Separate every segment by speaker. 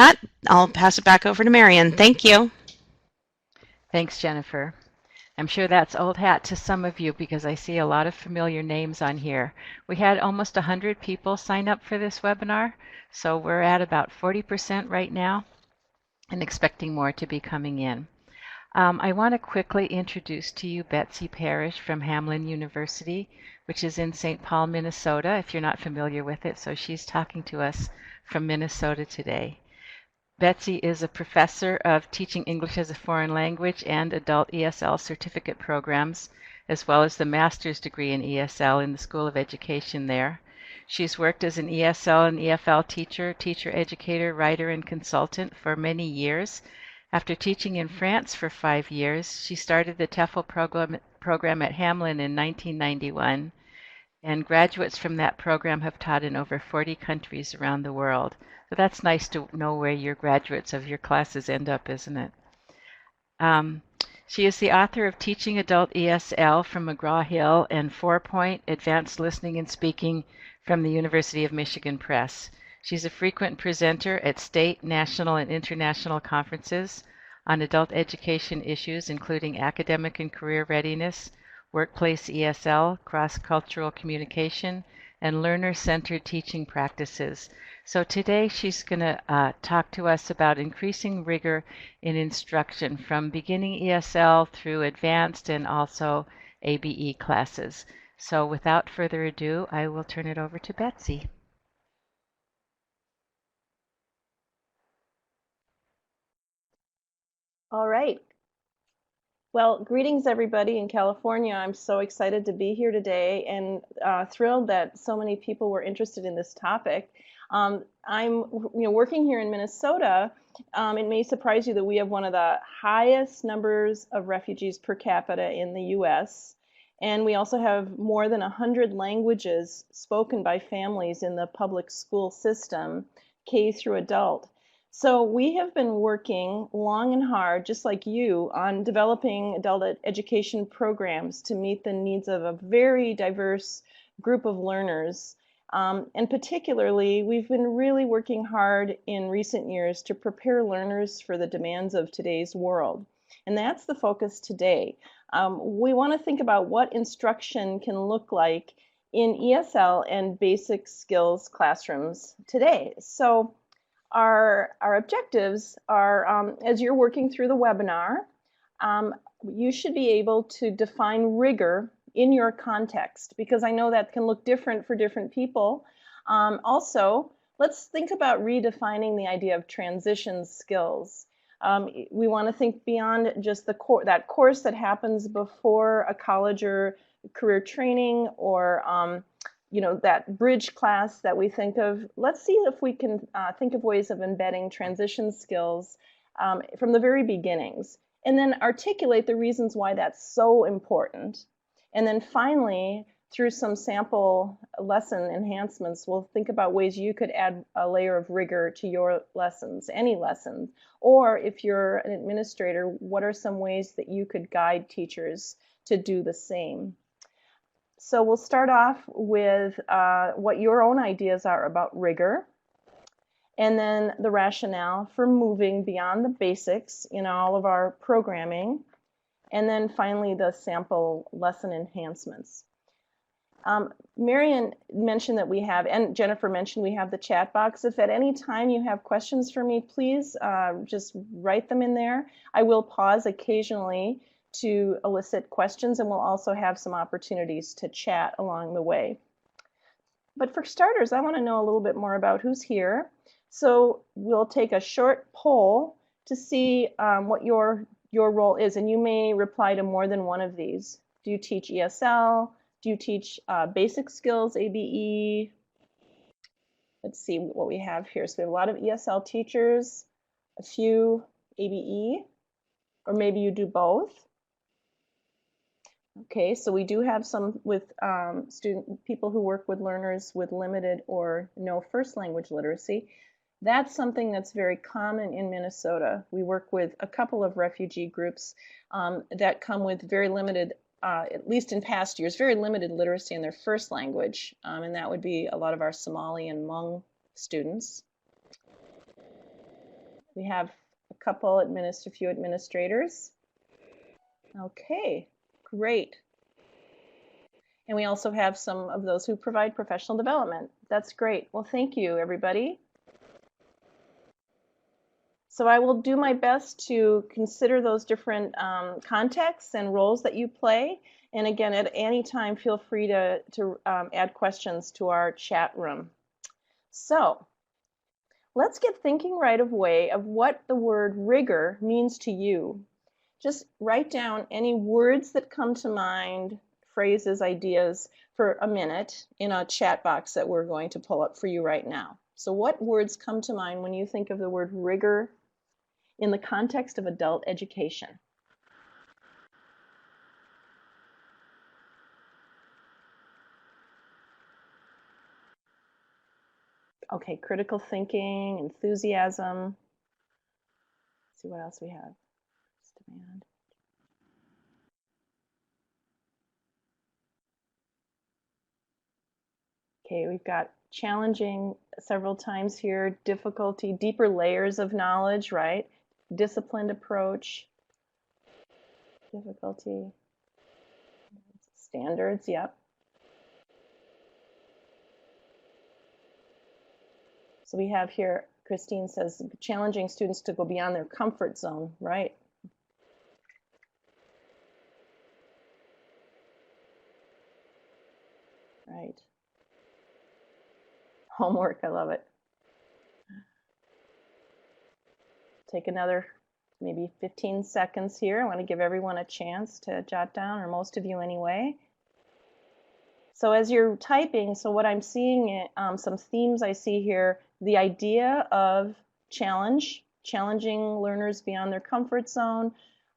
Speaker 1: that, I'll pass it back over to Marion. Thank you.
Speaker 2: Thanks, Jennifer. I'm sure that's old hat to some of you because I see a lot of familiar names on here. We had almost 100 people sign up for this webinar, so we're at about 40% right now and expecting more to be coming in. I want to quickly introduce to you Betsy Parrish from Hamline University, which is in St. Paul, Minnesota, if you're not familiar with it. So she's talking to us from Minnesota today. Betsy is a professor of teaching English as a foreign language and adult ESL certificate programs, as well as the master's degree in ESL in the School of Education there. She's worked as an ESL and EFL teacher, teacher educator, writer, and consultant for many years. After teaching in France for 5 years, she started the TEFL program at Hamline in 1991, and graduates from that program have taught in over 40 countries around the world. So that's nice to know where your graduates of your classes end up, isn't it? She is the author of Teaching Adult ESL from McGraw-Hill and 4-Point Advanced Listening and Speaking from the University of Michigan Press. She's a frequent presenter at state, national, and international conferences on adult education issues, including academic and career readiness, workplace ESL, cross-cultural communication, and learner-centered teaching practices. So today she's going to talk to us about increasing rigor in instruction from beginning ESL through advanced and also ABE classes. So without further ado, I will turn it over to Betsy.
Speaker 3: All right. Well, greetings everybody in California. I'm so excited to be here today and thrilled that so many people were interested in this topic. I'm working here in Minnesota. It may surprise you that we have one of the highest numbers of refugees per capita in the US. And we also have more than 100 languages spoken by families in the public school system, K through adult. So we have been working long and hard, just like you, on developing adult education programs to meet the needs of a very diverse group of learners. And particularly, we've been really working hard in recent years to prepare learners for the demands of today's world. And that's the focus today. We want to think about what instruction can look like in ESL and basic skills classrooms today. So our objectives are, as you're working through the webinar, you should be able to define rigor in your context, because I know that can look different for different people. Also, let's think about redefining the idea of transition skills. We want to think beyond just that course that happens before a college or career training, or that bridge class that we think of. Let's see if we can think of ways of embedding transition skills from the very beginnings, and then articulate the reasons why that's so important. And then finally, through some sample lesson enhancements, we'll think about ways you could add a layer of rigor to your lessons, any lesson. Or if you're an administrator, what are some ways that you could guide teachers to do the same? So we'll start off with what your own ideas are about rigor, and then the rationale for moving beyond the basics in all of our programming, and then finally the sample lesson enhancements. Marion mentioned that we have, and Jennifer mentioned we have the chat box. If at any time you have questions for me, please just write them in there. I will pause occasionally to elicit questions, and we'll also have some opportunities to chat along the way. But for starters, I want to know a little bit more about who's here. So we'll take a short poll to see what your role is, and you may reply to more than one of these. Do you teach ESL? Do you teach basic skills, ABE? Let's see what we have here. So we have a lot of ESL teachers, a few ABE, or maybe you do both. Okay, so we do have some with people who work with learners with limited or no first language literacy. That's something that's very common in Minnesota. We work with a couple of refugee groups that come with very limited, at least in past years, very limited literacy in their first language, and that would be a lot of our Somali and Hmong students. We have a few administrators. Okay, great. And we also have some of those who provide professional development. That's great. Well, thank you, everybody. So I will do my best to consider those different contexts and roles that you play. And again, at any time, feel free to add questions to our chat room. So let's get thinking right away of what the word rigor means to you. Just write down any words that come to mind, phrases, ideas for a minute in a chat box that we're going to pull up for you right now. So what words come to mind when you think of the word rigor in the context of adult education? Okay, critical thinking, enthusiasm. Let's see what else we have. Demand. Okay, we've got challenging several times here, difficulty, deeper layers of knowledge, right? Disciplined approach, difficulty, standards, yep. So we have here, Christine says, challenging students to go beyond their comfort zone, right? Right. Homework, I love it. Take another maybe 15 seconds here. I want to give everyone a chance to jot down, or most of you anyway. So as you're typing, so what I'm seeing, some themes I see here, the idea of challenging learners beyond their comfort zone.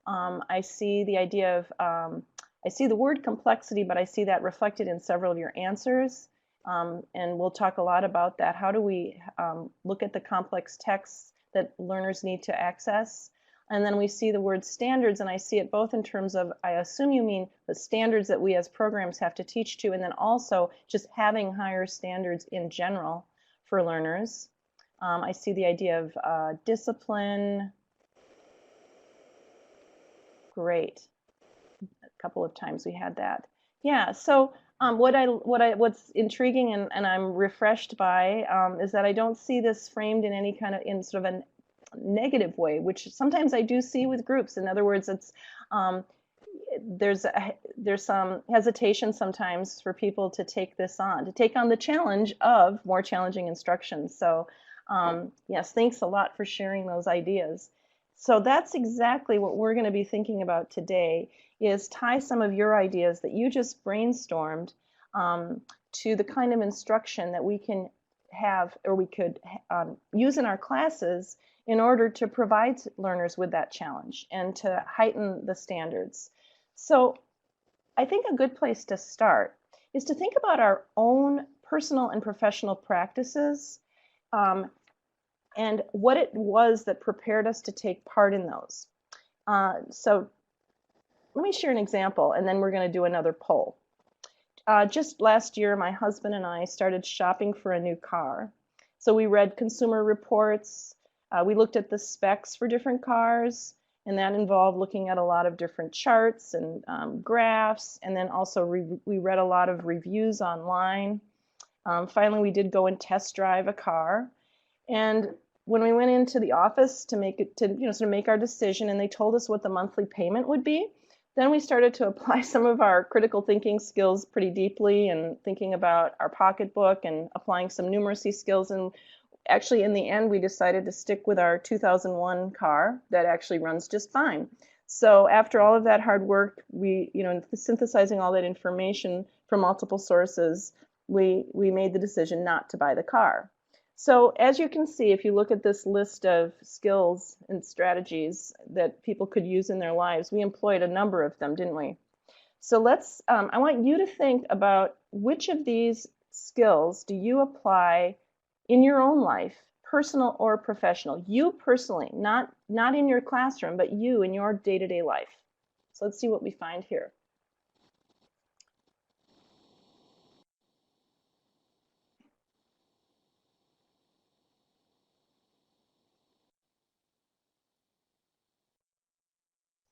Speaker 3: I see the idea of, I see the word complexity, but I see that reflected in several of your answers. And we'll talk a lot about that. How do we look at the complex texts that learners need to access? And then we see the word standards, and I see it both in terms of, I assume you mean the standards that we as programs have to teach to, and then also just having higher standards in general for learners. I see the idea of discipline. Great. A couple of times we had that. Yeah, so what's intriguing and I'm refreshed by is that I don't see this framed in any kind of, in sort of a negative way, which sometimes I do see with groups. In other words, it's there's some hesitation sometimes for people to take this on, to take on the challenge of more challenging instruction. So yes, thanks a lot for sharing those ideas. So that's exactly what we're going to be thinking about today, is tie some of your ideas that you just brainstormed to the kind of instruction that we can have, or we could use in our classes in order to provide learners with that challenge and to heighten the standards. So I think a good place to start is to think about our own personal and professional practices and what it was that prepared us to take part in those. So let me share an example, and then we're going to do another poll. Just last year, my husband and I started shopping for a new car. So we read consumer reports. We looked at the specs for different cars, and that involved looking at a lot of different charts and graphs, and then also we read a lot of reviews online. Finally, we did go and test drive a car, and when we went into the office to make our decision, and they told us what the monthly payment would be, then we started to apply some of our critical thinking skills pretty deeply, and thinking about our pocketbook and applying some numeracy skills. And actually, in the end, we decided to stick with our 2001 car that actually runs just fine. So after all of that hard work, we, synthesizing all that information from multiple sources, we made the decision not to buy the car. So as you can see, if you look at this list of skills and strategies that people could use in their lives, we employed a number of them, didn't we? So let's, I want you to think about which of these skills do you apply in your own life, personal or professional. You personally, not in your classroom, but you in your day-to-day life. So let's see what we find here.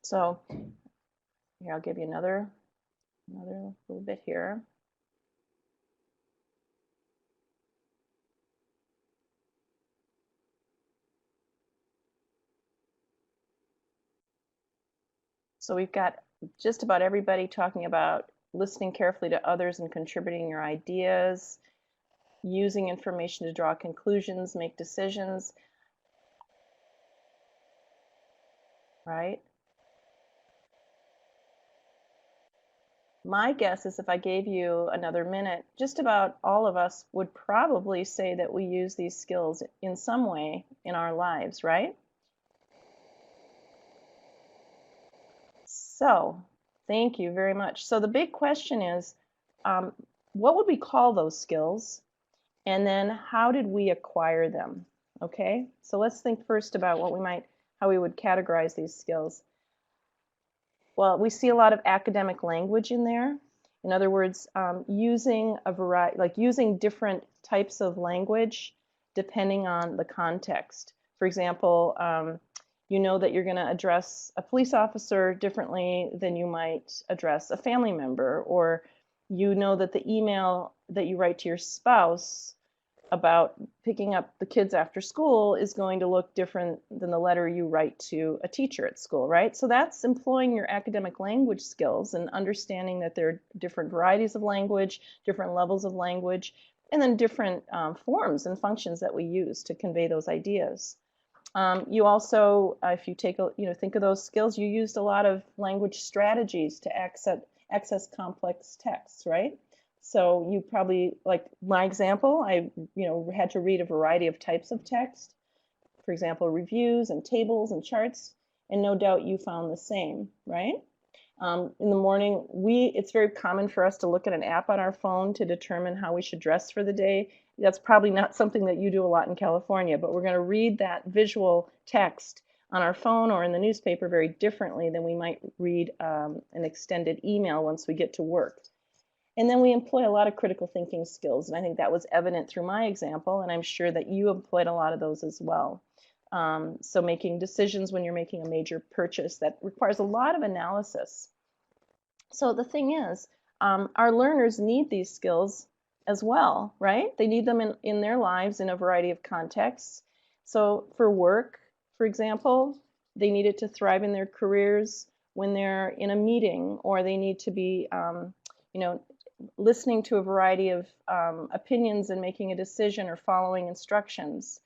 Speaker 3: So here, I'll give you another little bit here. So we've got just about everybody talking about listening carefully to others and contributing your ideas, using information to draw conclusions, make decisions, right? My guess is if I gave you another minute, just about all of us would probably say that we use these skills in some way in our lives, right? So, thank you very much. So the big question is, what would we call those skills? And then how did we acquire them? Okay, so let's think first about how we would categorize these skills. Well, we see a lot of academic language in there. In other words, using a variety, like using different types of language depending on the context. For example, you know that you're going to address a police officer differently than you might address a family member, or you know that the email that you write to your spouse about picking up the kids after school is going to look different than the letter you write to a teacher at school, right? So that's employing your academic language skills and understanding that there are different varieties of language, different levels of language, and then different forms and functions that we use to convey those ideas. You also, if you take think of those skills, you used a lot of language strategies to access complex texts, right? So you probably, like my example, I had to read a variety of types of text, for example, reviews and tables and charts, and no doubt you found the same, right? In the morning, it's very common for us to look at an app on our phone to determine how we should dress for the day. That's probably not something that you do a lot in California, but we're going to read that visual text on our phone or in the newspaper very differently than we might read an extended email once we get to work. And then we employ a lot of critical thinking skills, and I think that was evident through my example, and I'm sure that you employed a lot of those as well. So making decisions when you're making a major purchase, that requires a lot of analysis. So the thing is, our learners need these skills as well, right? They need them in their lives in a variety of contexts. So for work, for example, they need it to thrive in their careers when they're in a meeting, or they need to be listening to a variety of opinions and making a decision or following instructions.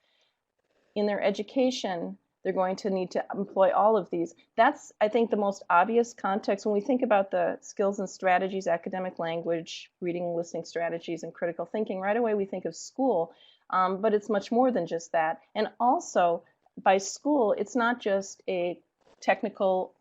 Speaker 3: In their education, they're going to need to employ all of these. That's, I think, the most obvious context. When we think about the skills and strategies, academic language, reading, listening strategies, and critical thinking, right away we think of school, but it's much more than just that. And also, by school, it's not just a technical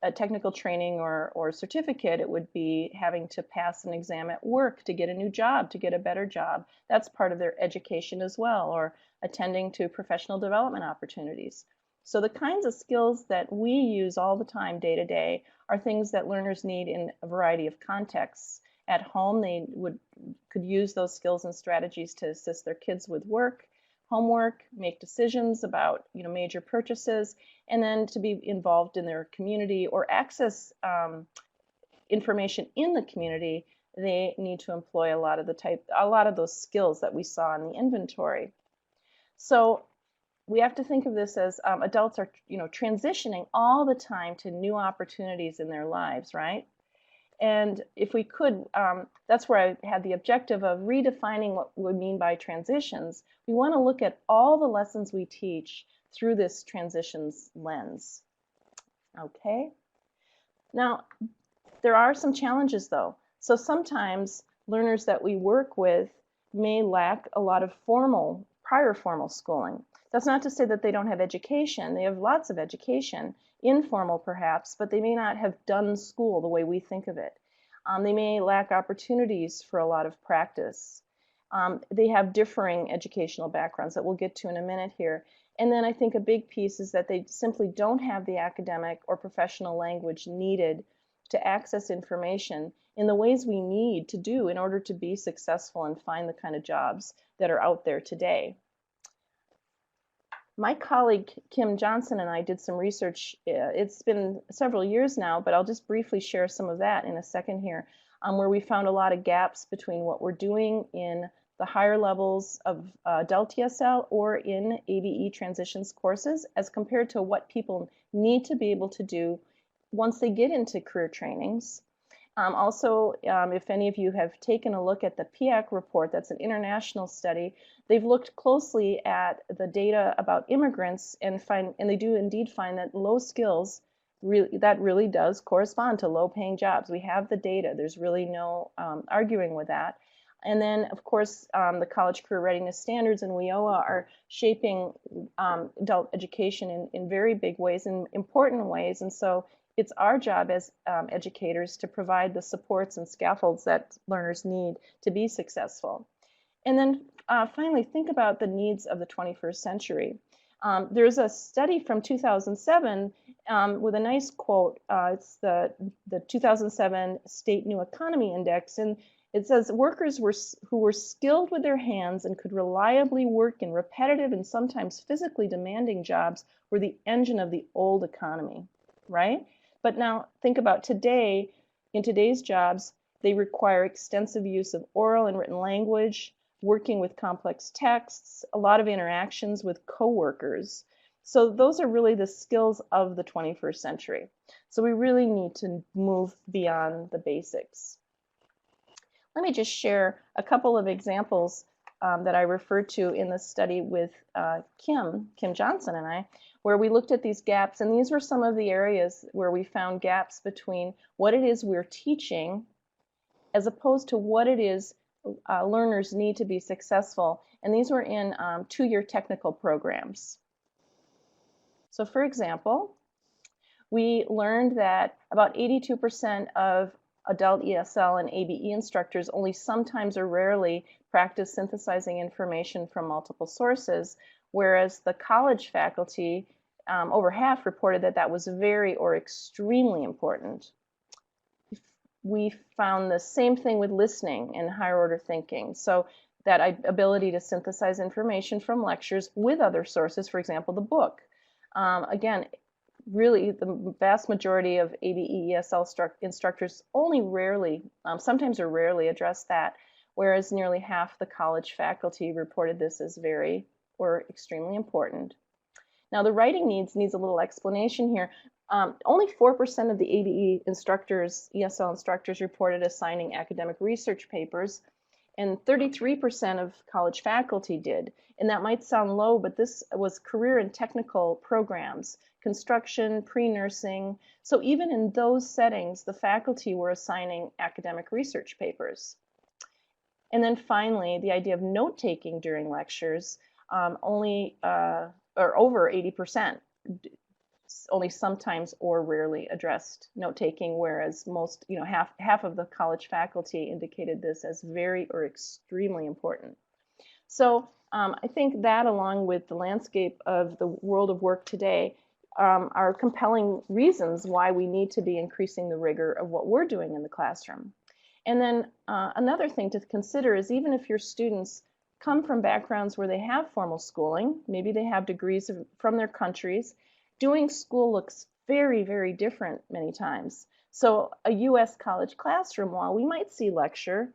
Speaker 3: a technical training or certificate. It would be having to pass an exam at work to get a new job, to get a better job. That's part of their education as well, or attending to professional development opportunities. So the kinds of skills that we use all the time, day to day, are things that learners need in a variety of contexts. At home, they could use those skills and strategies to assist their kids with work, homework, make decisions about major purchases, and then to be involved in their community or access information in the community. They need to employ a lot of those skills that we saw in the inventory. So we have to think of this as adults are transitioning all the time to new opportunities in their lives, right? And if we could, that's where I had the objective of redefining what we mean by transitions. We want to look at all the lessons we teach through this transitions lens. Okay? Now, there are some challenges though. So sometimes learners that we work with may lack a lot of prior formal schooling. That's not to say that they don't have education. They have lots of education, informal perhaps, but they may not have done school the way we think of it. They may lack opportunities for a lot of practice. They have differing educational backgrounds that we'll get to in a minute here. And then I think a big piece is that they simply don't have the academic or professional language needed to access information in the ways we need to do in order to be successful and find the kind of jobs that are out there today. My colleague Kim Johnson and I did some research. It's been several years now, but I'll just briefly share some of that in a second here, where we found a lot of gaps between what we're doing in the higher levels of adult ESL or in ABE transitions courses as compared to what people need to be able to do once they get into career trainings. Also, if any of you have taken a look at the PIAC report, that's an international study, they've looked closely at the data about immigrants and they do indeed find that low skills, that really does correspond to low paying jobs. We have the data. There's really no arguing with that. And then, of course, the College Career Readiness Standards and WIOA are shaping adult education in very big ways, in important ways. And so it's our job as educators to provide the supports and scaffolds that learners need to be successful. And then finally, think about the needs of the 21st century. There's a study from 2007 with a nice quote. It's the 2007 State New Economy Index, and it says workers who were skilled with their hands and could reliably work in repetitive and sometimes physically demanding jobs were the engine of the old economy, right? But now think about today. In today's jobs, they require extensive use of oral and written language, working with complex texts, a lot of interactions with coworkers. So those are really the skills of the 21st century. So we really need to move beyond the basics. Let me just share a couple of examples that I referred to in the study with Kim Johnson and I, where we looked at these gaps, and these were some of the areas where we found gaps between what it is we're teaching as opposed to what it is learners need to be successful. And these were in two-year technical programs. So for example, we learned that about 82% of adult ESL and ABE instructors only sometimes or rarely practice synthesizing information from multiple sources, whereas the college faculty, over half reported that that was very or extremely important. We found the same thing with listening and higher order thinking. So that ability to synthesize information from lectures with other sources, for example, the book. Again, really the vast majority of ABE ESL instructors only rarely, sometimes or rarely address that, whereas nearly half the college faculty reported this as very or extremely important. Now the writing needs a little explanation here. Only 4% of the ABE instructors, ESL instructors, reported assigning academic research papers, and 33% of college faculty did. And that might sound low, but this was career and technical programs, construction, pre-nursing. So even in those settings, the faculty were assigning academic research papers. And then finally, the idea of note-taking during lectures, or over 80%, only sometimes or rarely addressed note-taking, whereas most, half of the college faculty indicated this as very or extremely important. So I think that, along with the landscape of the world of work today, are compelling reasons why we need to be increasing the rigor of what we're doing in the classroom. And then another thing to consider is, even if your students come from backgrounds where they have formal schooling, maybe they have degrees from their countries, doing school looks very, very different many times. So a US college classroom, while we might see lecture,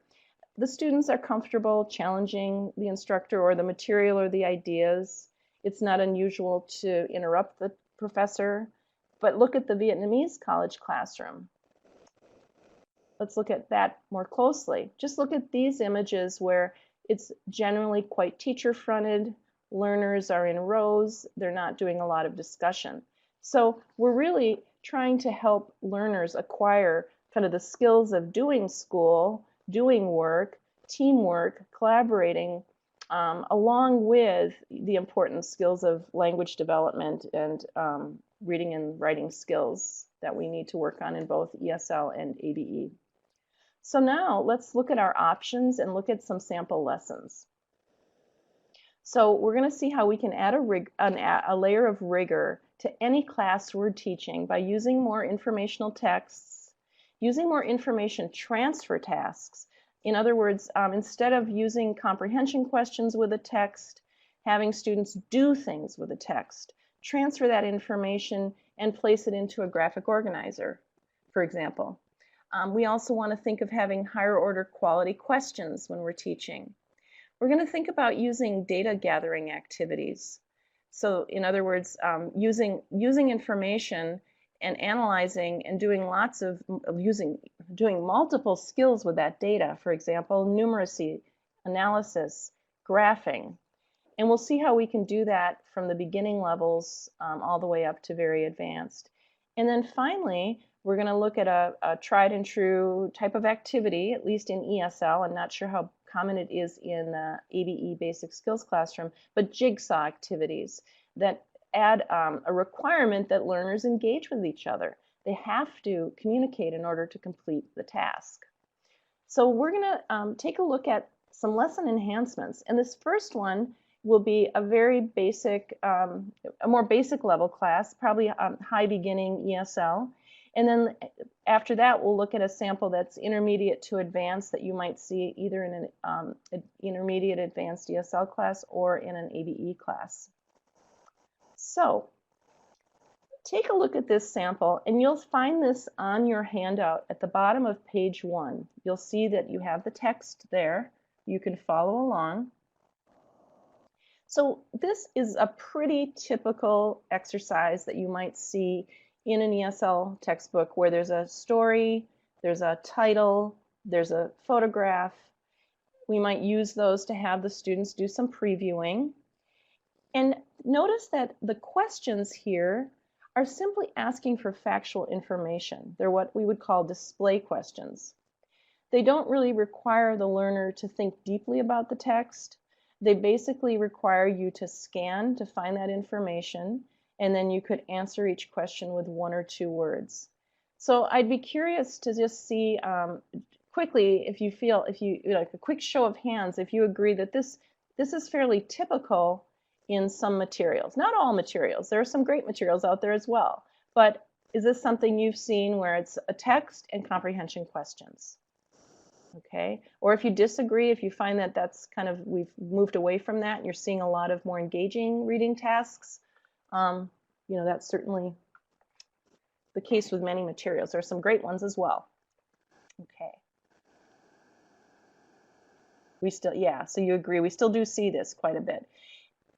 Speaker 3: the students are comfortable challenging the instructor or the material or the ideas. It's not unusual to interrupt the professor. But look at the Vietnamese college classroom. Let's look at that more closely. Just look at these images where it's generally quite teacher-fronted. Learners are in rows. They're not doing a lot of discussion. So we're really trying to help learners acquire kind of the skills of doing school, doing work, teamwork, collaborating, along with the important skills of language development and reading and writing skills that we need to work on in both ESL and ABE. So now let's look at our options and look at some sample lessons. So we're going to see how we can add a layer of rigor to any class we're teaching by using more informational texts, using more information transfer tasks. In other words, instead of using comprehension questions with a text, having students do things with the text, transfer that information and place it into a graphic organizer, for example. We also want to think of having higher order quality questions when we're teaching. We're going to think about using data gathering activities. So in other words, using information and analyzing and doing doing multiple skills with that data. For example, numeracy, analysis, graphing. And we'll see how we can do that from the beginning levels all the way up to very advanced. And then finally, we're going to look at a tried and true type of activity, at least in ESL. I'm not sure how common it is in ABE Basic Skills Classroom, but jigsaw activities that add a requirement that learners engage with each other. They have to communicate in order to complete the task. So we're going to take a look at some lesson enhancements. And this first one will be a very basic, a more basic level class, probably high beginning ESL. And then after that, we'll look at a sample that's intermediate to advanced that you might see either in an intermediate advanced ESL class or in an ABE class. So take a look at this sample, and you'll find this on your handout at the bottom of page 1. You'll see that you have the text there. You can follow along. So this is a pretty typical exercise that you might see in an ESL textbook where there's a story, there's a title, there's a photograph. We might use those to have the students do some previewing. And notice that the questions here are simply asking for factual information. They're what we would call display questions. They don't really require the learner to think deeply about the text. They basically require you to scan to find that information, and then you could answer each question with 1 or 2 words. So I'd be curious to just see quickly if you like a quick show of hands, if you agree that this is fairly typical in some materials. Not all materials. There are some great materials out there as well. But is this something you've seen where it's a text and comprehension questions? Okay. Or if you disagree, if you find that that's kind of, we've moved away from that and you're seeing a lot of more engaging reading tasks, you know, that's certainly the case with many materials. There are some great ones as well. Okay. We still, yeah, so you agree, we still do see this quite a bit.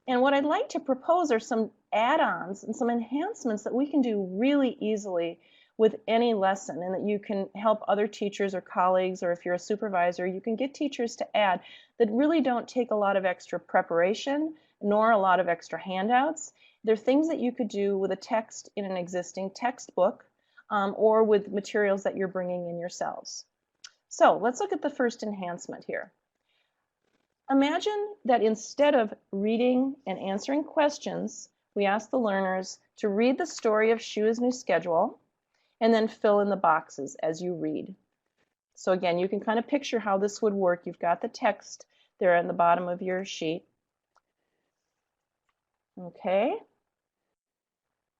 Speaker 3: And what I'd like to propose are some add-ons and some enhancements that we can do really easily with any lesson, and that you can help other teachers or colleagues, or if you're a supervisor, you can get teachers to add that really don't take a lot of extra preparation nor a lot of extra handouts. They're things that you could do with a text in an existing textbook or with materials that you're bringing in yourselves. So let's look at the first enhancement here. Imagine that instead of reading and answering questions, we ask the learners to read the story of Shu's new schedule and then fill in the boxes as you read. So again, you can kind of picture how this would work. You've got the text there at the bottom of your sheet. Okay.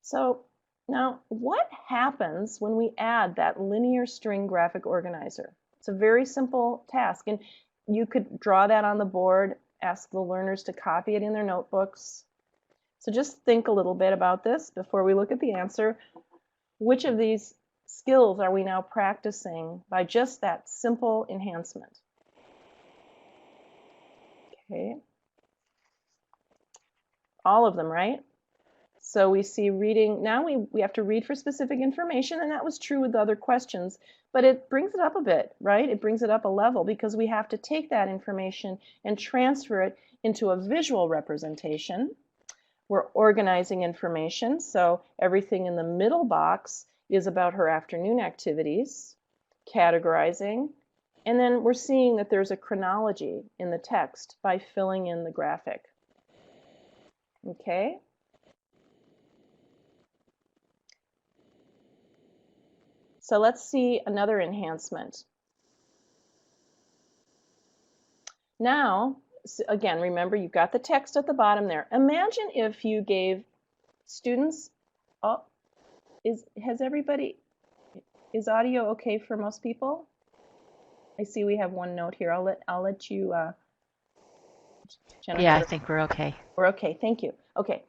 Speaker 3: So now what happens when we add that linear string graphic organizer? It's a very simple task, and you could draw that on the board, ask the learners to copy it in their notebooks. So just think a little bit about this before we look at the answer. Which of these skills are we now practicing by just that simple enhancement? Okay. All of them, right? So we see reading. Now we have to read for specific information, and that was true with the other questions, but it brings it up a bit, right? It brings it up a level because we have to take that information and transfer it into a visual representation. We're organizing information, so everything in the middle box is about her afternoon activities, categorizing, and then we're seeing that there's a chronology in the text by filling in the graphic. Okay? So let's see another enhancement. Now, again, remember you've got the text at the bottom there. Imagine if you gave students, oh, is audio okay for most people? I see we have one note here. I'll let you Jennifer?
Speaker 2: Yeah, I think we're okay.
Speaker 3: We're okay, thank you. Okay,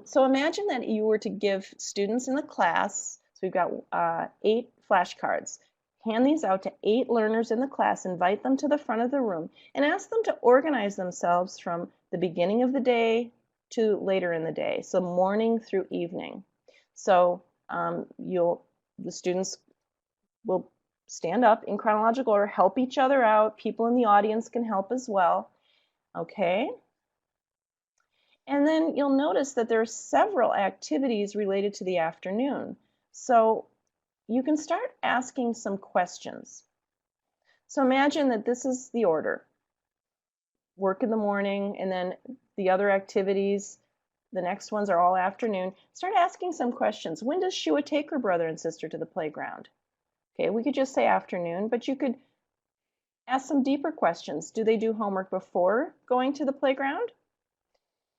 Speaker 3: so imagine that you were to give students in the class, so we've got 8 flashcards. Hand these out to 8 learners in the class, invite them to the front of the room, and ask them to organize themselves from the beginning of the day to later in the day, so morning through evening. So the students will stand up in chronological order, help each other out. People in the audience can help as well. Okay? And then you'll notice that there are several activities related to the afternoon. So you can start asking some questions. So imagine that this is the order. Work in the morning, and then the other activities, the next ones are all afternoon. Start asking some questions. When does Shua take her brother and sister to the playground? Okay, we could just say afternoon, but you could ask some deeper questions. Do they do homework before going to the playground?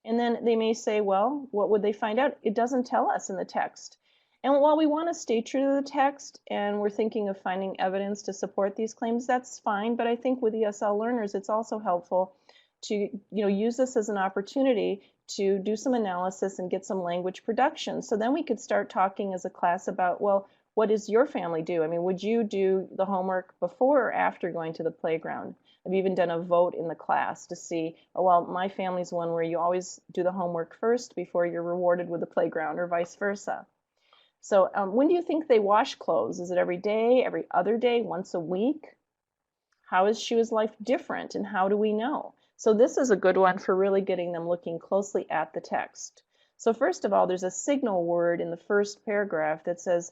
Speaker 3: And then they may say, well, what would they find out? It doesn't tell us in the text. And while we want to stay true to the text and we're thinking of finding evidence to support these claims, that's fine. But I think with ESL learners, it's also helpful to use this as an opportunity to do some analysis and get some language production. So then we could start talking as a class about, well, what does your family do? I mean, would you do the homework before or after going to the playground? I've even done a vote in the class to see, oh, well, my family's one where you always do the homework first before you're rewarded with the playground, or vice versa. So when do you think they wash clothes? Is it every day, every other day, once a week? How is Shua's life different, and how do we know? So this is a good one for really getting them looking closely at the text. So first of all, there's a signal word in the first paragraph that says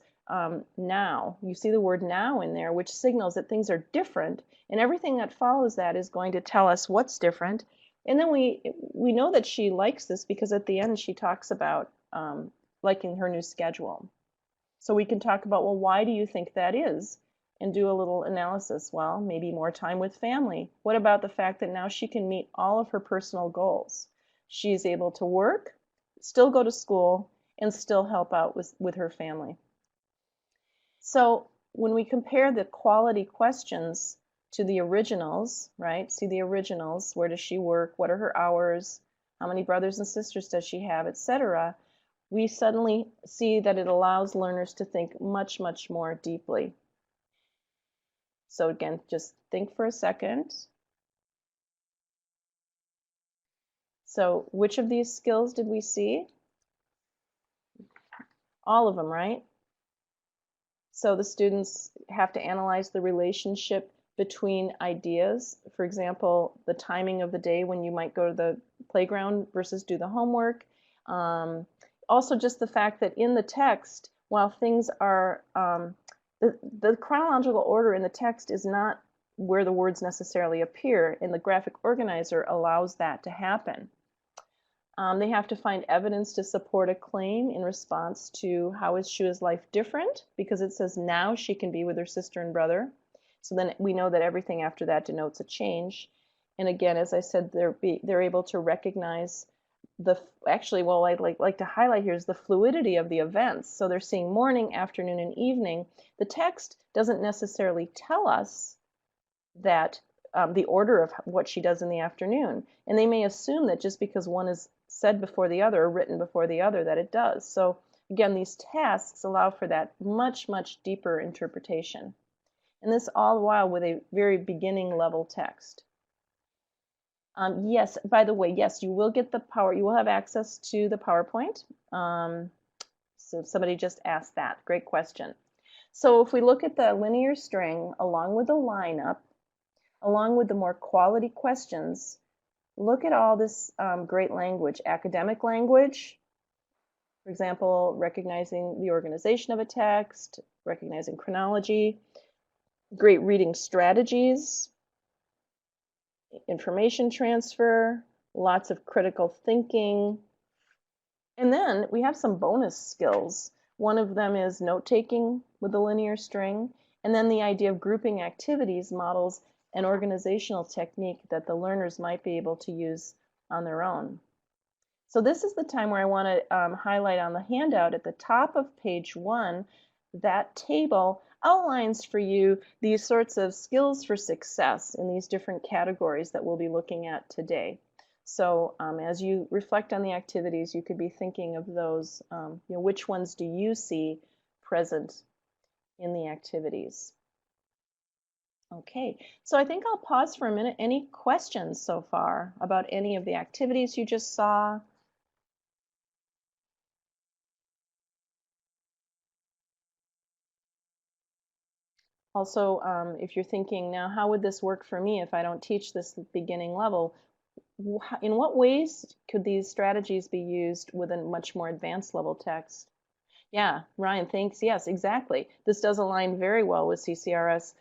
Speaker 3: now. You see the word now in there, which signals that things are different, and everything that follows that is going to tell us what's different. And then we know that she likes this because at the end she talks about liking her new schedule. So we can talk about, well, why do you think that is? And do a little analysis. Well, maybe more time with family. What about the fact that now she can meet all of her personal goals? She's able to work, still go to school, and still help out with her family. So when we compare the quality questions to the originals, right? See the originals, where does she work? What are her hours? How many brothers and sisters does she have, etc.? We suddenly see that it allows learners to think much, much more deeply. So again, just think for a second. So which of these skills did we see? All of them, right? So the students have to analyze the relationship between ideas. For example, the timing of the day when you might go to the playground versus do the homework. Also just the fact that in the text, while things are, the chronological order in the text is not where the words necessarily appear, and the graphic organizer allows that to happen. They have to find evidence to support a claim in response to how is Shua's life different, because it says now she can be with her sister and brother. So then we know that everything after that denotes a change. And again, as I said, they're able to recognize actually, what I'd like to highlight here is the fluidity of the events. So they're seeing morning, afternoon, and evening. The text doesn't necessarily tell us that the order of what she does in the afternoon. And they may assume that just because one is said before the other or written before the other that it does. So again, these tasks allow for that much, much deeper interpretation. And this all the while with a very beginning level text. Yes, by the way, yes, you will get you will have access to the PowerPoint. So somebody just asked that. Great question. So if we look at the linear string along with the lineup, along with the more quality questions, look at all this great language, academic language, for example, recognizing the organization of a text, recognizing chronology, great reading strategies, information transfer, lots of critical thinking. And then we have some bonus skills. One of them is note-taking with the linear string, and then the idea of grouping activities models an organizational technique that the learners might be able to use on their own. So this is the time where I want to highlight on the handout at the top of page 1, that table outlines for you these sorts of skills for success in these different categories that we'll be looking at today. So as you reflect on the activities, you could be thinking of those, which ones do you see present in the activities? Okay, so I think I'll pause for a minute. Any questions so far about any of the activities you just saw? Also, if you're thinking now, how would this work for me if I don't teach this beginning level? In what ways could these strategies be used with a much more advanced level text? Yeah, Ryan, thanks. Yes, exactly. This does align very well with CCRS.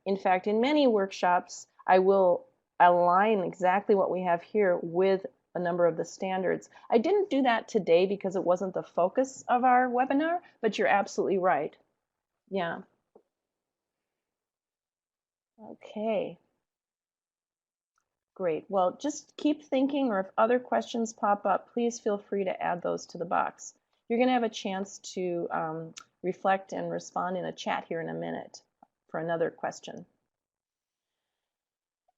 Speaker 3: In fact, in many workshops, I will align exactly what we have here with a number of the standards. I didn't do that today because it wasn't the focus of our webinar, but you're absolutely right. Yeah. Okay. Great. Well, just keep thinking, or if other questions pop up, please feel free to add those to the box. You're going to have a chance to reflect and respond in a chat here in a minute for another question.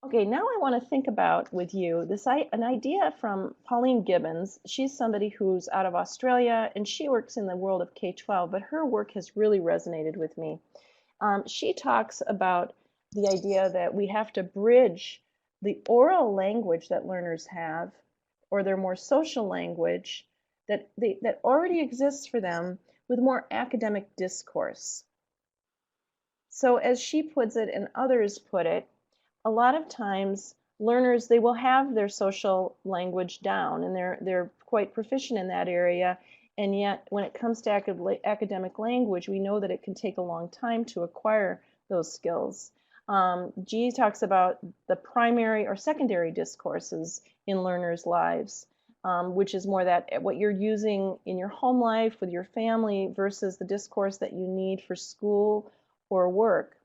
Speaker 3: Okay, now I want to think about with you an idea from Pauline Gibbons. She's somebody who's out of Australia, and she works in the world of K-12, but her work has really resonated with me. She talks about the idea that we have to bridge the oral language that learners have, or their more social language that already exists for them, with more academic discourse. So as she puts it and others put it, a lot of times learners, they will have their social language down and they're quite proficient in that area, and yet when it comes to academic language, we know that it can take a long time to acquire those skills. G talks about the primary or secondary discourses in learners' lives, which is more that what you're using in your home life with your family versus the discourse that you need for school or work.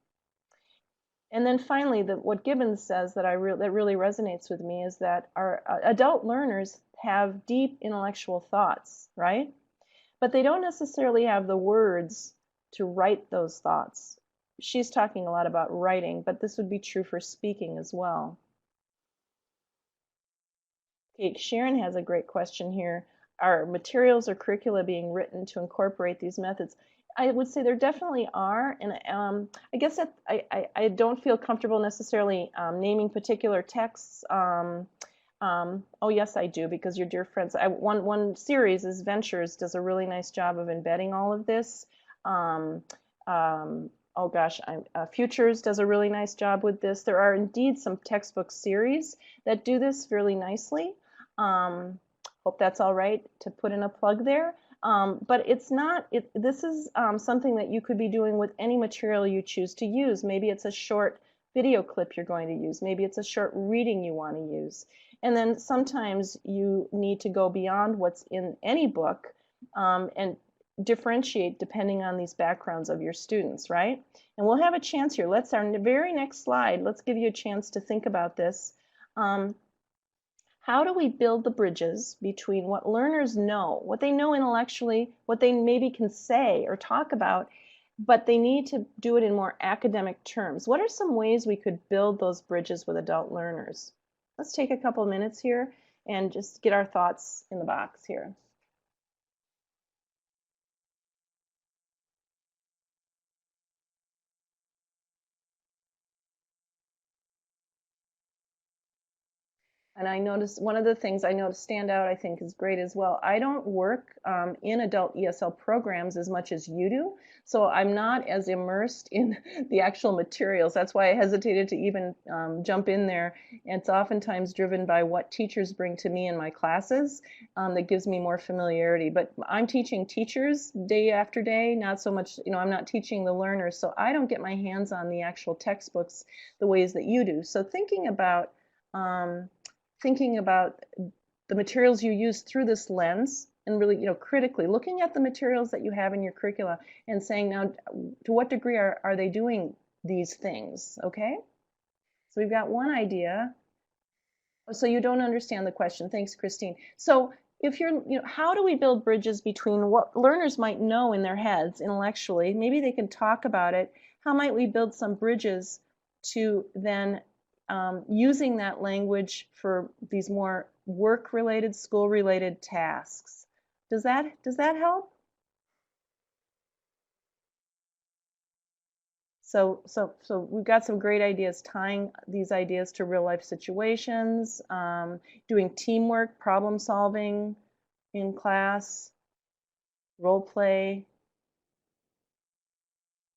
Speaker 3: And then finally, what Gibbons says that really resonates with me is that our adult learners have deep intellectual thoughts, right? But they don't necessarily have the words to write those thoughts. She's talking a lot about writing, but this would be true for speaking as well. Okay, Sharon has a great question here. Are materials or curricula being written to incorporate these methods? I would say there definitely are, and I guess that I don't feel comfortable necessarily naming particular texts. Oh yes, I do, because your dear friends. One series is Ventures does a really nice job of embedding all of this. Oh gosh, Futures does a really nice job with this. There are indeed some textbook series that do this really nicely. Hope that's all right to put in a plug there. But it's not, this is something that you could be doing with any material you choose to use. Maybe it's a short video clip you're going to use. Maybe it's a short reading you want to use. And then sometimes you need to go beyond what's in any book and differentiate depending on these backgrounds of your students, right? And we'll have a chance here. Our very next slide, let's give you a chance to think about this. How do we build the bridges between what learners know, what they know intellectually, what they maybe can say or talk about, but they need to do it in more academic terms? What are some ways we could build those bridges with adult learners? Let's take a couple minutes here and just get our thoughts in the box here. And I noticed one of the things I noticed stand out, I think is great as well. I don't work in adult ESL programs as much as you do, so I'm not as immersed in the actual materials. That's why I hesitated to even jump in there. And it's oftentimes driven by what teachers bring to me in my classes that gives me more familiarity. But I'm teaching teachers day after day, not so much, I'm not teaching the learners, so I don't get my hands on the actual textbooks the ways that you do. So thinking about the materials you use through this lens, and really, critically looking at the materials that you have in your curricula and saying, now, to what degree are they doing these things, okay? So we've got one idea. So you don't understand the question. Thanks, Christine. So if you're, how do we build bridges between what learners might know in their heads intellectually? Maybe they can talk about it. How might we build some bridges to then using that language for these more work-related, school-related tasks. Does that help? So we've got some great ideas, tying these ideas to real-life situations, doing teamwork, problem solving in class, role play,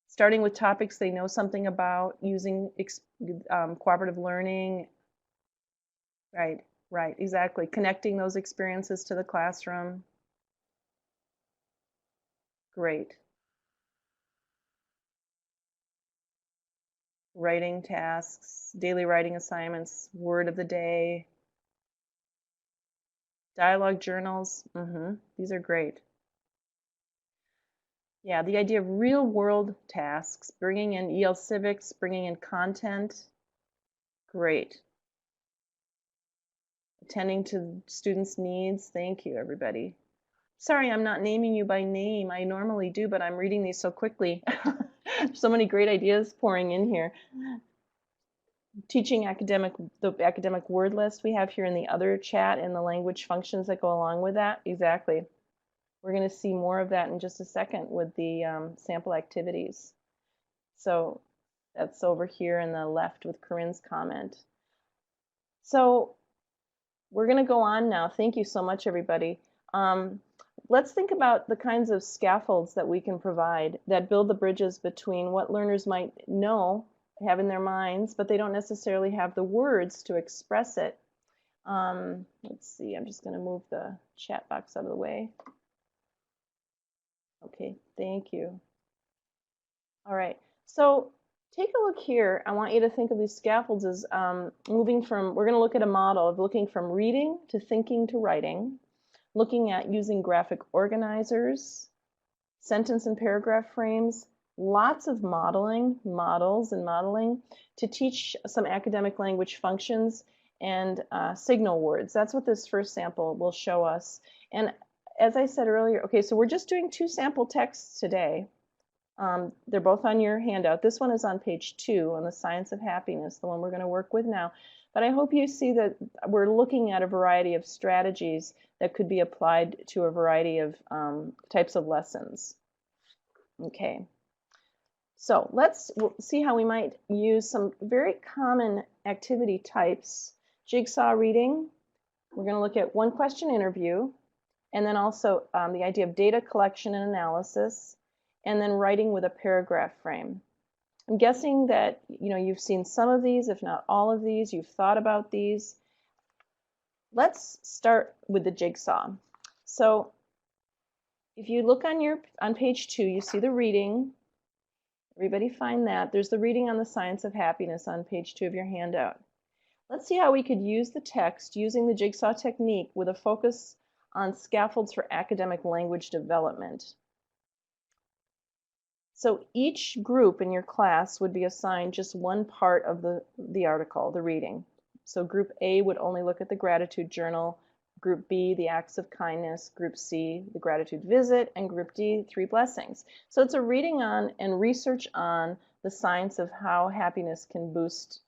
Speaker 3: starting with topics they know something about, using cooperative learning. Right, exactly. Connecting those experiences to the classroom. Great. Writing tasks, daily writing assignments, word of the day, dialogue journals. These are great. Yeah, the idea of real world tasks, bringing in EL civics, bringing in content. Great. Attending to students' needs. Thank you, everybody. Sorry, I'm not naming you by name. I normally do, but I'm reading these so quickly. So many great ideas pouring in here. Teaching the academic word list we have here in the other chat and the language functions that go along with that. Exactly. We're going to see more of that in just a second with the sample activities. So that's over here in the left with Corinne's comment. So we're going to go on now. Thank you so much, everybody. Let's think about the kinds of scaffolds that we can provide that build the bridges between what learners might know, have in their minds, but they don't necessarily have the words to express it. Let's see, I'm just going to move the chat box out of the way. Okay, thank you. All right, so take a look here. I want you to think of these scaffolds as moving from, we're going to look at a model of looking from reading to thinking to writing, looking at using graphic organizers, sentence and paragraph frames, lots of models and modeling to teach some academic language functions and signal words. That's what this first sample will show us. And as I said earlier, okay, so we're just doing 2 sample texts today. They're both on your handout. This one is on page 2 on the science of happiness, the one we're going to work with now. But I hope you see that we're looking at a variety of strategies that could be applied to a variety of types of lessons. Okay, so let's see how we might use some very common activity types. Jigsaw reading, we're going to look at one question interview, and then also the idea of data collection and analysis, and then writing with a paragraph frame. I'm guessing that you've seen some of these, if not all of these. You've thought about these. Let's start with the jigsaw. So if you look on page 2, you see the reading. Everybody find that. There's the reading on the science of happiness on page 2 of your handout. Let's see how we could use the text using the jigsaw technique with a focus on scaffolds for academic language development. So each group in your class would be assigned just one part of the article, the reading. So group A would only look at the gratitude journal, group B, the acts of kindness, group C, the gratitude visit, and group D, 3 blessings. So it's a reading on and research on the science of how happiness can boost,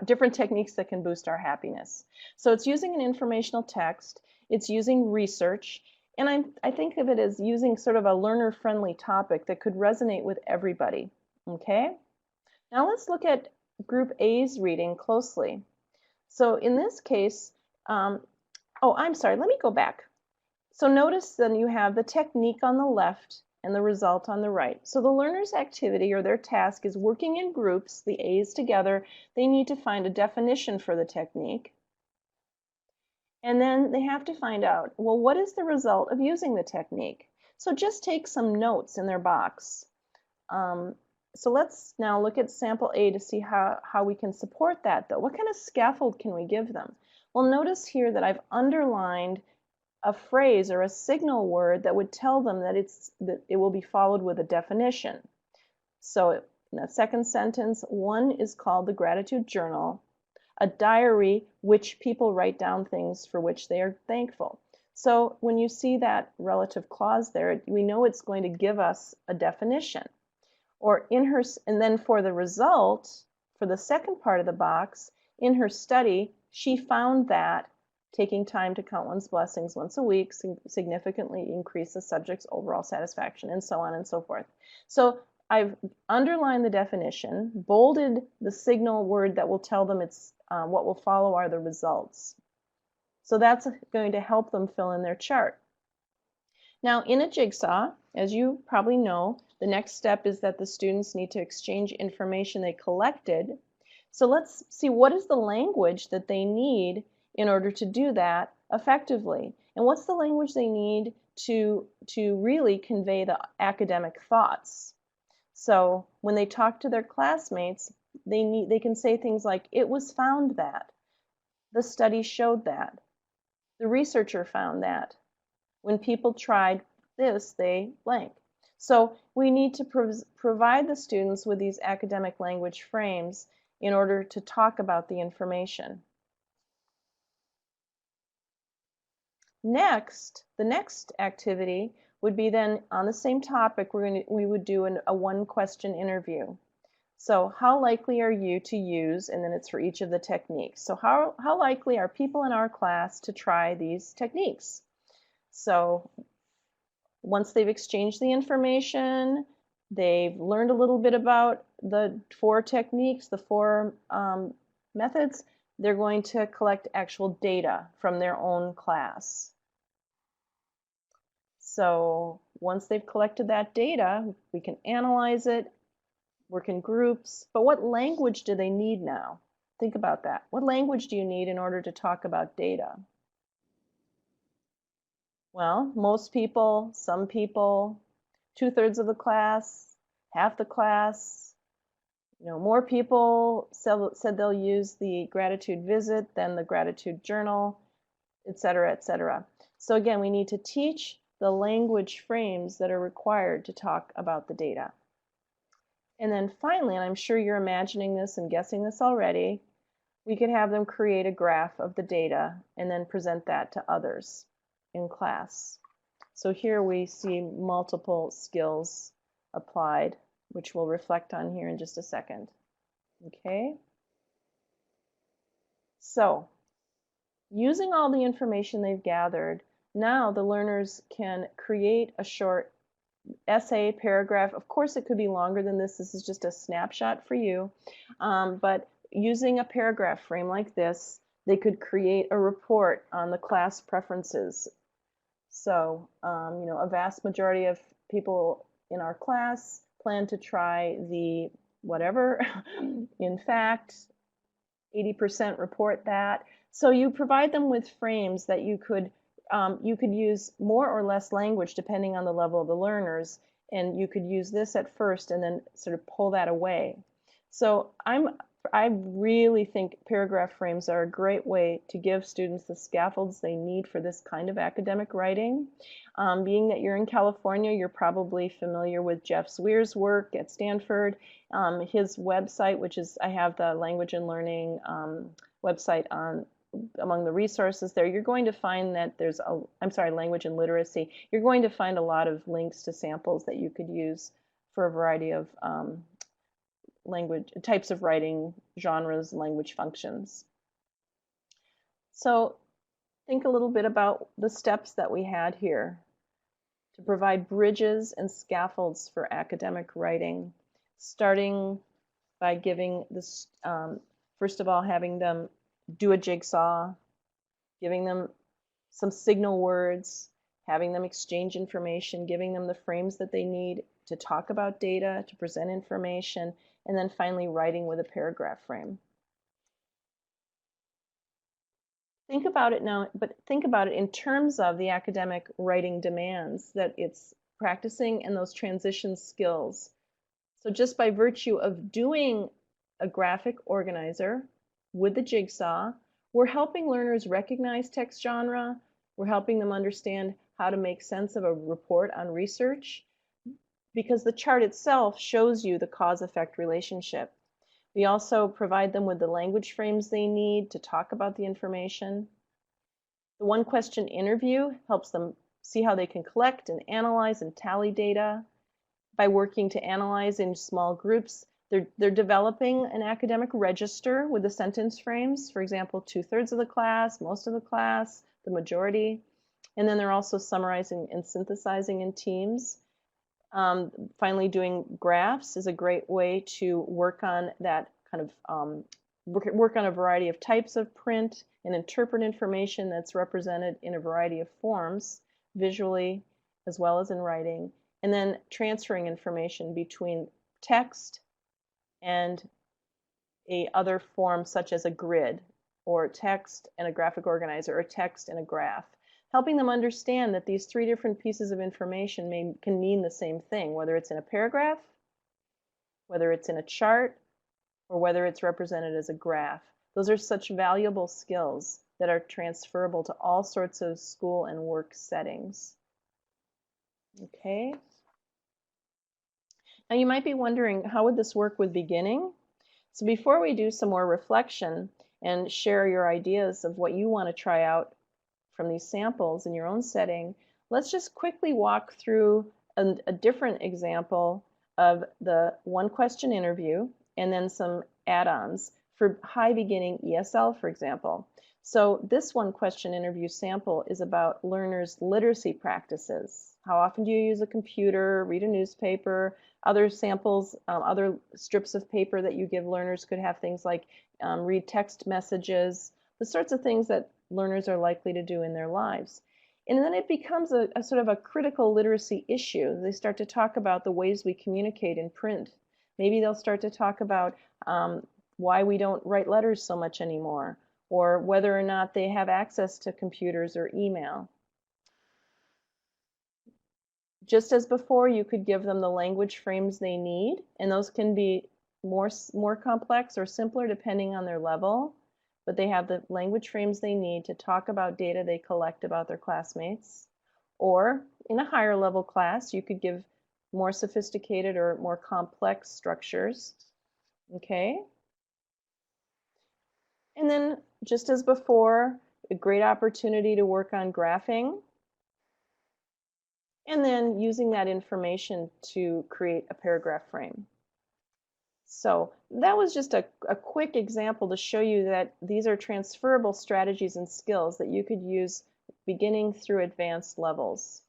Speaker 3: different techniques that can boost our happiness. So it's using an informational text, it's using research, and I think of it as using sort of a learner-friendly topic that could resonate with everybody, okay? Now let's look at Group A's reading closely. So in this case, let me go back. So notice then you have the technique on the left and the result on the right. So the learner's activity or their task is working in groups, the A's together. They need to find a definition for the technique. And then they have to find out, well, what is the result of using the technique? So just take some notes in their box. So let's now look at sample A to see how we can support that, though. What kind of scaffold can we give them? Well, notice here that I've underlined a phrase or a signal word that would tell them that it will be followed with a definition. So in the second sentence, one is called the gratitude journal, a diary which people write down things for which they are thankful. So when you see that relative clause there, we know it's going to give us a definition. Or and then for the result, for the second part of the box, in her study, she found that taking time to count one's blessings once a week significantly increased the subject's overall satisfaction, and so on and so forth. So I've underlined the definition, bolded the signal word that will tell them it's what will follow are the results. So that's going to help them fill in their chart. Now, in a jigsaw, as you probably know, the next step is that the students need to exchange information they collected. So let's see, what is the language that they need in order to do that effectively? And what's the language they need to really convey the academic thoughts? So when they talk to their classmates, they can say things like, it was found that, the study showed that, the researcher found that, when people tried this, they blank. So we need to provide the students with these academic language frames in order to talk about the information. Next, the next activity would be then on the same topic, we would do a one-question interview. So how likely are you to use, and then it's for each of the techniques. So how likely are people in our class to try these techniques? So once they've exchanged the information, they've learned a little bit about the 4 techniques, the 4 methods, they're going to collect actual data from their own class. So once they've collected that data, we can analyze it, work in groups. But what language do they need now? Think about that. What language do you need in order to talk about data? Well, most people, some people, 2/3 of the class, half the class. More people said they'll use the gratitude visit than the gratitude journal, etc., etc. So again, we need to teach the language frames that are required to talk about the data. And then finally, and I'm sure you're imagining this and guessing this already, we could have them create a graph of the data and then present that to others in class. So here we see multiple skills applied, which we'll reflect on here in just a second. Okay? So, using all the information they've gathered, now the learners can create a short essay, paragraph. Of course, it could be longer than this. This is just a snapshot for you. But using a paragraph frame like this, they could create a report on the class preferences. So, a vast majority of people in our class plan to try the whatever. In fact, 80% report that. So you provide them with frames that you could use more or less language depending on the level of the learners, and you could use this at first and then sort of pull that away. So I really think paragraph frames are a great way to give students the scaffolds they need for this kind of academic writing. Being that you're in California, you're probably familiar with Jeff Zweer's work at Stanford. His website, which is, I have the language and learning website among the resources there, you're going to find that there's language and literacy. You're going to find a lot of links to samples that you could use for a variety of language types of writing, genres, language functions. So think a little bit about the steps that we had here to provide bridges and scaffolds for academic writing, starting by giving this, first of all, having them do a jigsaw, giving them some signal words, having them exchange information, giving them the frames that they need to talk about data, to present information, and then finally writing with a paragraph frame. Think about it now, but think about it in terms of the academic writing demands that it's practicing and those transition skills. So just by virtue of doing a graphic organizer with the jigsaw, we're helping learners recognize text genre, we're helping them understand how to make sense of a report on research, because the chart itself shows you the cause-effect relationship. We also provide them with the language frames they need to talk about the information. The one-question interview helps them see how they can collect and analyze and tally data. By working to analyze in small groups, They're developing an academic register with the sentence frames, for example, 2/3 of the class, most of the class, the majority. And then they're also summarizing and synthesizing in teams. Finally, doing graphs is a great way to work on that kind of work on a variety of types of print and interpret information that's represented in a variety of forms, visually as well as in writing, and then transferring information between text and a other form such as a grid, or text and a graphic organizer, or text and a graph, helping them understand that these three different pieces of information can mean the same thing, whether it's in a paragraph, whether it's in a chart, or whether it's represented as a graph. Those are such valuable skills that are transferable to all sorts of school and work settings. Okay. Now you might be wondering, how would this work with beginning? So before we do some more reflection and share your ideas of what you want to try out from these samples in your own setting, let's just quickly walk through a different example of the one question interview and then some add-ons for high beginning ESL, for example. So this one question interview sample is about learners' literacy practices. How often do you use a computer, read a newspaper? Other samples, other strips of paper that you give learners could have things like read text messages, the sorts of things that learners are likely to do in their lives. And then it becomes a sort of a critical literacy issue. They start to talk about the ways we communicate in print. Maybe they'll start to talk about why we don't write letters so much anymore, or whether or not they have access to computers or email. Just as before, you could give them the language frames they need, and those can be more complex or simpler depending on their level, but they have the language frames they need to talk about data they collect about their classmates. Or in a higher level class, you could give more sophisticated or more complex structures. Okay? And then, just as before, a great opportunity to work on graphing, and then using that information to create a paragraph frame. So that was just a quick example to show you that these are transferable strategies and skills that you could use beginning through advanced levels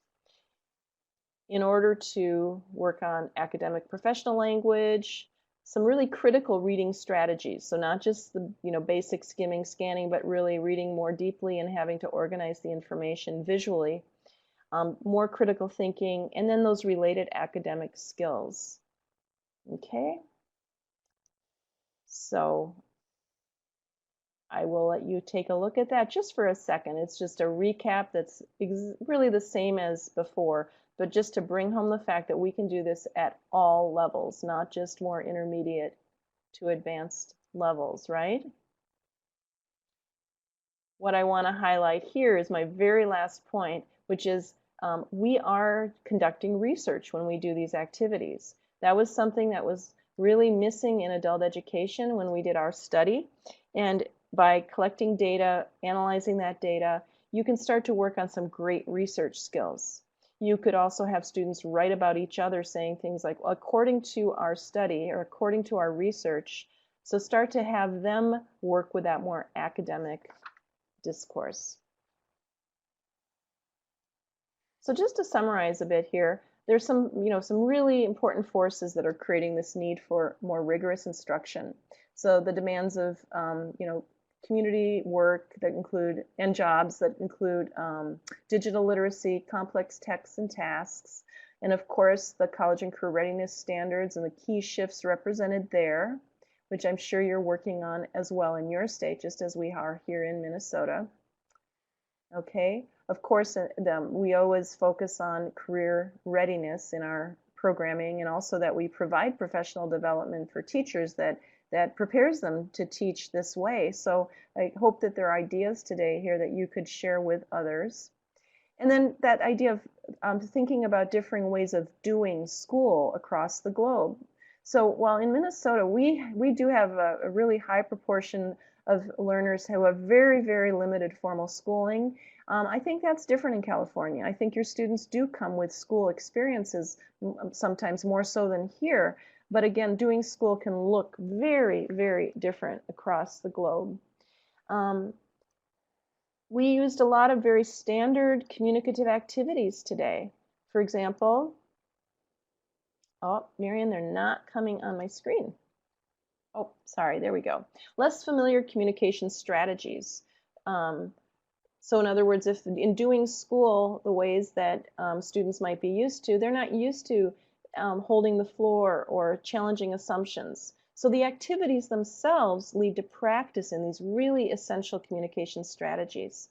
Speaker 3: in order to work on academic professional language, some really critical reading strategies. So not just the basic skimming, scanning, but really reading more deeply and having to organize the information visually. More critical thinking, and then those related academic skills. Okay? So I will let you take a look at that just for a second. It's just a recap that's really the same as before, but just to bring home the fact that we can do this at all levels, not just more intermediate to advanced levels, right? What I want to highlight here is my very last point, which is we are conducting research when we do these activities. That was something that was really missing in adult education when we did our study. And by collecting data, analyzing that data, you can start to work on some great research skills. You could also have students write about each other, saying things like, well, according to our study or according to our research. So start to have them work with that more academic discourse. So just to summarize a bit here, there's some really important forces that are creating this need for more rigorous instruction. So the demands of community work that include, and jobs that include digital literacy, complex texts and tasks, and of course the college and career readiness standards and the key shifts represented there, which I'm sure you're working on as well in your state, just as we are here in Minnesota. Okay, of course, we always focus on career readiness in our programming, and also that we provide professional development for teachers that prepares them to teach this way. So I hope that there are ideas today here that you could share with others. And then that idea of thinking about differing ways of doing school across the globe. So while in Minnesota, we do have a really high proportion of learners who have very, very limited formal schooling. I think that's different in California. I think your students do come with school experiences, sometimes more so than here. But again, doing school can look very, very different across the globe. We used a lot of very standard communicative activities today. For example, oh, Marion, they're not coming on my screen. Oh, sorry, there we go. Less familiar communication strategies. So in other words, if in doing school the ways that students might be used to, they're not used to holding the floor or challenging assumptions. So the activities themselves lead to practice in these really essential communication strategies.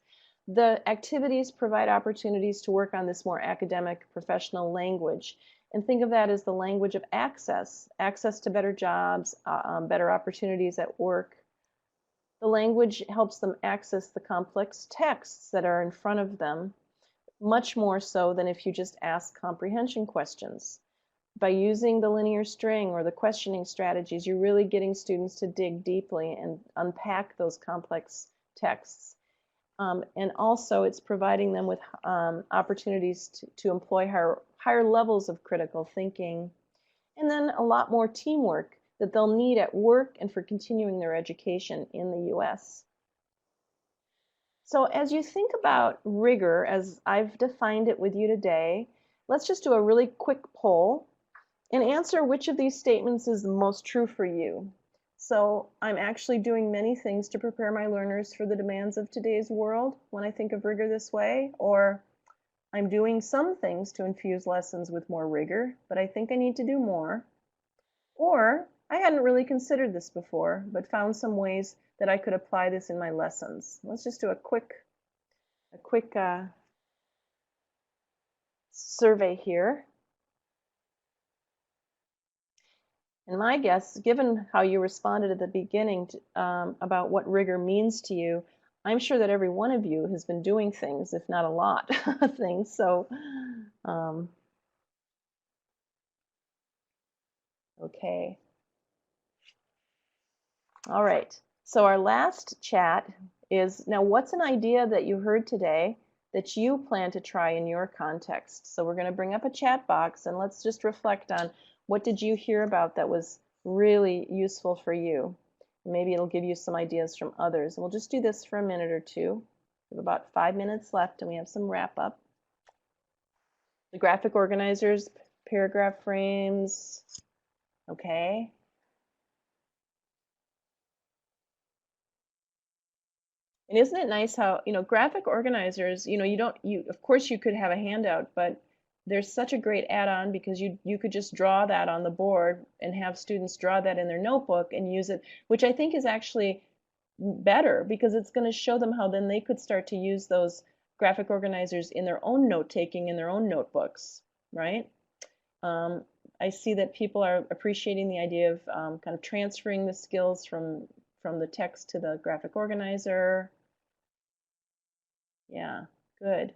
Speaker 3: The activities provide opportunities to work on this more academic, professional language. And think of that as the language of access, access to better jobs, better opportunities at work. The language helps them access the complex texts that are in front of them, much more so than if you just ask comprehension questions. By using the linear string or the questioning strategies, you're really getting students to dig deeply and unpack those complex texts. And also, it's providing them with opportunities to employ higher levels of critical thinking, and then a lot more teamwork that they'll need at work and for continuing their education in the US. So as you think about rigor, as I've defined it with you today, let's just do a really quick poll and answer which of these statements is the most true for you. So I'm actually doing many things to prepare my learners for the demands of today's world when I think of rigor this way, or I'm doing some things to infuse lessons with more rigor, but I think I need to do more. Or I hadn't really considered this before, but found some ways that I could apply this in my lessons. Let's just do a quick survey here. And my guess, given how you responded at the beginning about what rigor means to you, I'm sure that every one of you has been doing things, if not a lot of things. So, okay. All right. So our last chat is, now what's an idea that you heard today that you plan to try in your context? So we're going to bring up a chat box and let's just reflect on what did you hear about that was really useful for you. Maybe it'll give you some ideas from others. We'll just do this for a minute or two. We have about 5 minutes left and we have some wrap up. The graphic organizers, paragraph frames, okay. And isn't it nice how, graphic organizers, of course you could have a handout, but there's such a great add-on because you could just draw that on the board and have students draw that in their notebook and use it, which I think is actually better because it's going to show them how then they could start to use those graphic organizers in their own note-taking in their own notebooks, right? I see that people are appreciating the idea of kind of transferring the skills from the text to the graphic organizer. Yeah, good.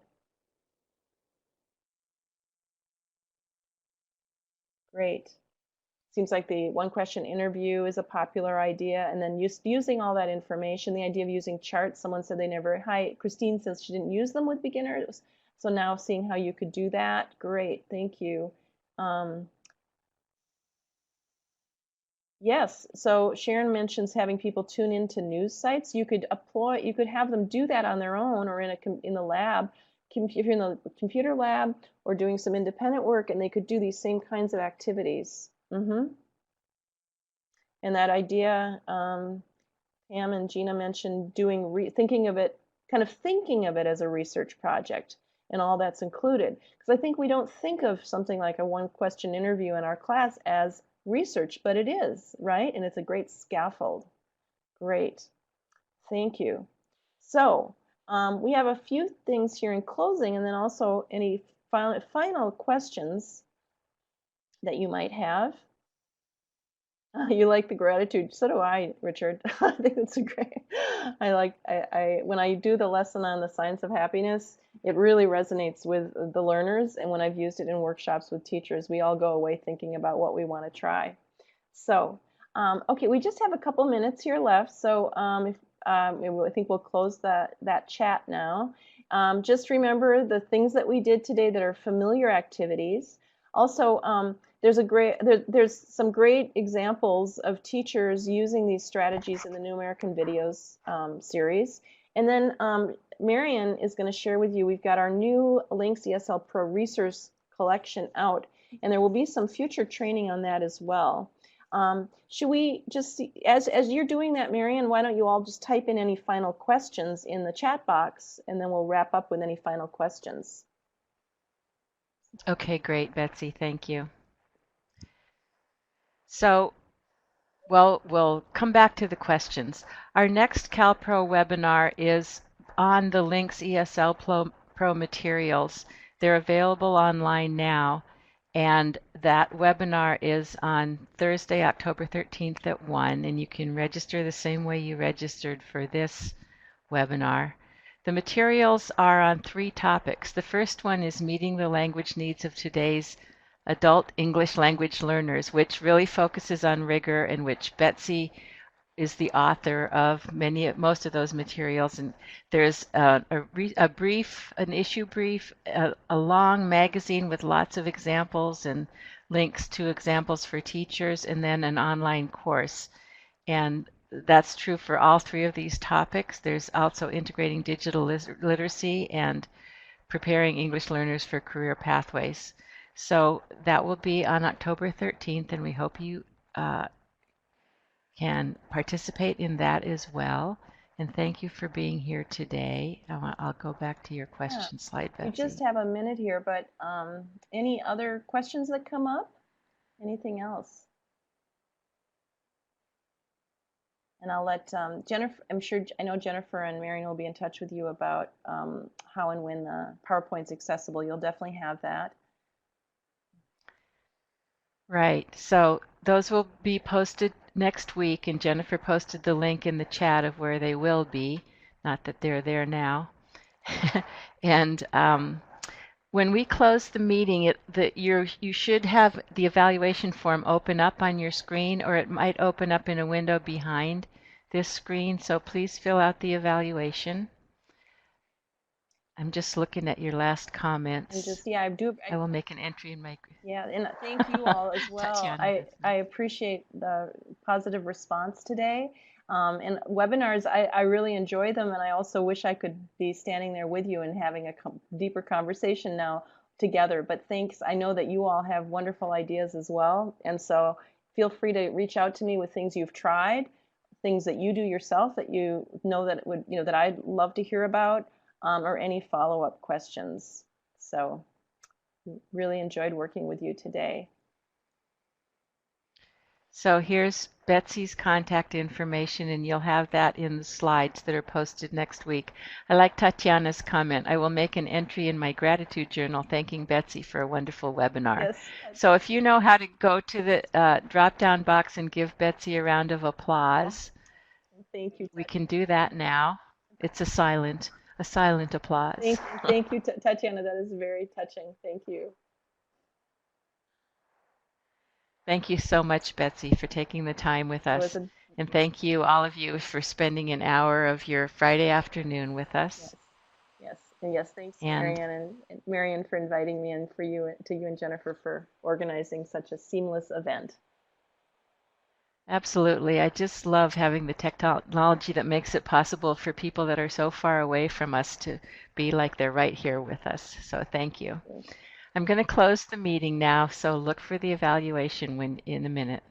Speaker 3: Great. Seems like the one question interview is a popular idea, and then using all that information, the idea of using charts. Someone said they never, hi, Christine says she didn't use them with beginners. So now seeing how you could do that, great, thank you. Yes, so Sharon mentions having people tune into news sites. You could have them do that on their own or in the lab, if you're in the computer lab or doing some independent work, and they could do these same kinds of activities. And that idea, Pam and Gina mentioned thinking of it as a research project and all that's included. Because I think we don't think of something like a one-question interview in our class as research, but it is, right? And it's a great scaffold. Great. Thank you. So we have a few things here in closing, and then also any final questions that you might have. You like the gratitude. So do I, Richard. I think that's a great. When I do the lesson on the science of happiness, it really resonates with the learners. And when I've used it in workshops with teachers, we all go away thinking about what we want to try. So, okay, we just have a couple minutes here left. So I think we'll close that chat now. Just remember the things that we did today that are familiar activities. Also, there's some great examples of teachers using these strategies in the New American Videos series. And then Marion is going to share with you, we've got our new Links ESL Pro resource collection out, and there will be some future training on that as well. Should we just see, as you're doing that, Marion, why don't you all just type in any final questions in the chat box, and then we'll wrap up with any final questions.
Speaker 2: Okay, great, Betsy. Thank you. So, well, we'll come back to the questions. Our next CalPro webinar is on the Links ESL Pro materials. They're available online now, and that webinar is on Thursday, October 13th at 1, and you can register the same way you registered for this webinar. The materials are on 3 topics. The first one is meeting the language needs of today's adult English language learners, which really focuses on Rigor, and which Betsy is the author of most of those materials. And there's an issue brief, a long magazine with lots of examples and links to examples for teachers, and then an online course. And that's true for all 3 of these topics. There's also integrating digital literacy and preparing English learners for career pathways. So that will be on October 13th, and we hope you can participate in that as well. And thank you for being here today. I'll go back to your question slide, Betsy.
Speaker 3: We just have a minute here, but any other questions that come up? Anything else? And I'll let Jennifer, I know Jennifer and Marion will be in touch with you about how and when the PowerPoint's accessible. You'll definitely have that.
Speaker 2: Right. So those will be posted next week, and Jennifer posted the link in the chat of where they will be. Not that they're there now. And when we close the meeting, you should have the evaluation form open up on your screen, or it might open up in a window behind this screen. So please fill out the evaluation. I'm just looking at your last comments. I will make an entry in my...
Speaker 3: Yeah, and thank you all as well. I appreciate the positive response today. And webinars, I really enjoy them, and I also wish I could be standing there with you and having a deeper conversation now together. But thanks. I know that you all have wonderful ideas as well, and so feel free to reach out to me with things you've tried, things that you do yourself that you know that that I'd love to hear about, or any follow-up questions. So really enjoyed working with you today.
Speaker 2: So here's Betsy's contact information, and you'll have that in the slides that are posted next week. I like Tatiana's comment. I will make an entry in my gratitude journal thanking Betsy for a wonderful webinar.
Speaker 3: Yes.
Speaker 2: So if you know how to go to the drop-down box and give Betsy a round of applause,
Speaker 3: thank you.
Speaker 2: We can do that now. It's a silent applause.
Speaker 3: Thank you, Tatiana. That is very touching. Thank you.
Speaker 2: Thank you so much, Betsy, for taking the time with us. And thank you, all of you, for spending an hour of your Friday afternoon with us.
Speaker 3: Yes. Thanks, Marianne and Marion, for inviting me, and to you and Jennifer for organizing such a seamless event.
Speaker 2: Absolutely. I just love having the technology that makes it possible for people that are so far away from us to be like they're right here with us. So thank you. I'm going to close the meeting now, so look for the evaluation in a minute.